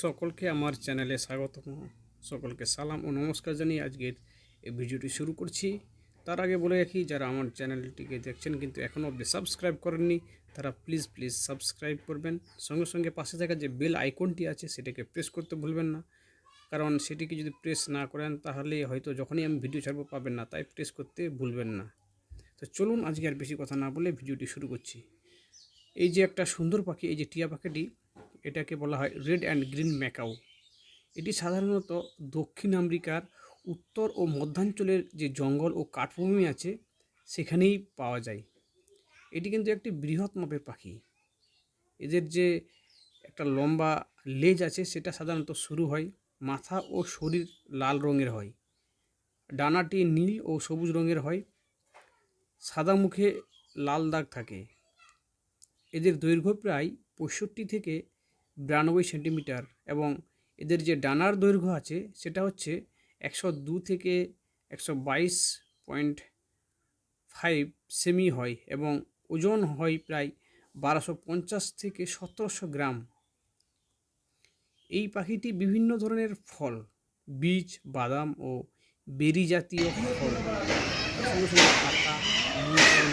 সকলকে আমার চ্যানেলে স্বাগতম। সকলকে সালাম ও নমস্কার জানিয়ে আজকের এই ভিডিওটি শুরু করছি। তার আগে বলে রাখি, যারা আমার চ্যানেলটিকে দেখছেন কিন্তু এখনও অবধি সাবস্ক্রাইব করেননি, তারা প্লিজ সাবস্ক্রাইব করবেন। সঙ্গে সঙ্গে পাশে থাকা যে বেল আইকনটি আছে সেটাকে প্রেস করতে ভুলবেন না, কারণ সেটিকে যদি প্রেস না করেন তাহলে হয়তো যখনই আমি ভিডিও ছাড়বো পাবেন না, তাই প্রেস করতে ভুলবেন না। তো চলুন আজকে আর বেশি কথা না বলে ভিডিওটি শুরু করছি। এই যে একটা সুন্দর পাখি, এই যে টিয়া পাখিটি, এটাকে বলা হয় রেড অ্যান্ড গ্রিন ম্যাকাও। এটি সাধারণত দক্ষিণ আমেরিকার উত্তর ও মধ্যাঞ্চলের যে জঙ্গল ও কাঠভূমি আছে সেখানেই পাওয়া যায়। এটি কিন্তু একটি বৃহৎ মাপের পাখি। এদের যে একটা লম্বা লেজ আছে সেটা সাধারণত শুরু হয়, মাথা ও শরীর লাল রঙের হয়, ডানাটি নীল ও সবুজ রঙের হয়, সাদা মুখে লাল দাগ থাকে। এদের দৈর্ঘ্য প্রায় 65 থেকে 92 সেন্টিমিটার এবং এদের যে ডানার দৈর্ঘ্য আছে সেটা হচ্ছে 102 থেকে 122.5 সেমি হয় এবং ওজন হয় প্রায় 1250 থেকে 1700 গ্রাম। এই পাখিটি বিভিন্ন ধরনের ফল, বীজ, বাদাম ও বেরি জাতীয় ফল, তার সঙ্গে সঙ্গে পাতা,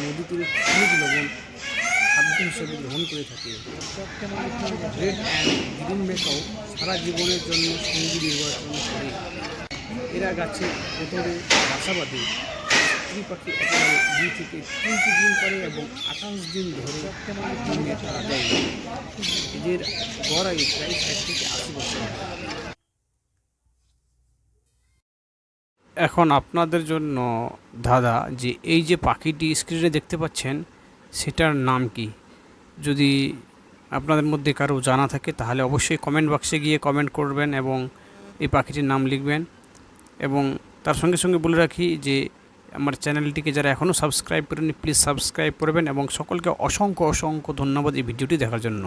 নদী তীরে খনিজ লবণ খাদ্য হিসেবে গ্রহণ করে থাকে। রেড অ্যান্ড গ্রিন ম্যাকাও সারা জীবনের জন্য সঙ্গী নির্বাচন করে। এরা গাছে কোটরে বাসা বাঁধে। স্ত্রী পাখি একেবারে 2 থেকে 3টি ডিম করে এবং 28 দিন ধরে ডিমে তারা দেয়। এদের গড় আয়ু প্রায় 60 থেকে 80 বছর। এখন আপনাদের জন্য দাদা, যে এই যে পাখিটি স্ক্রিনে দেখতে পাচ্ছেন সেটার নাম কি? যদি আপনাদের মধ্যে কারো জানা থাকে তাহলে অবশ্যই কমেন্ট বক্সে গিয়ে কমেন্ট করবেন এবং এই পাখিটির নাম লিখবেন। এবং তার সঙ্গে সঙ্গে বলে রাখি যে আমার চ্যানেলটিকে যারা এখনও সাবস্ক্রাইব করেননি প্লিজ সাবস্ক্রাইব করবেন এবং সকলকে অসংখ্য ধন্যবাদ এই ভিডিওটি দেখার জন্য।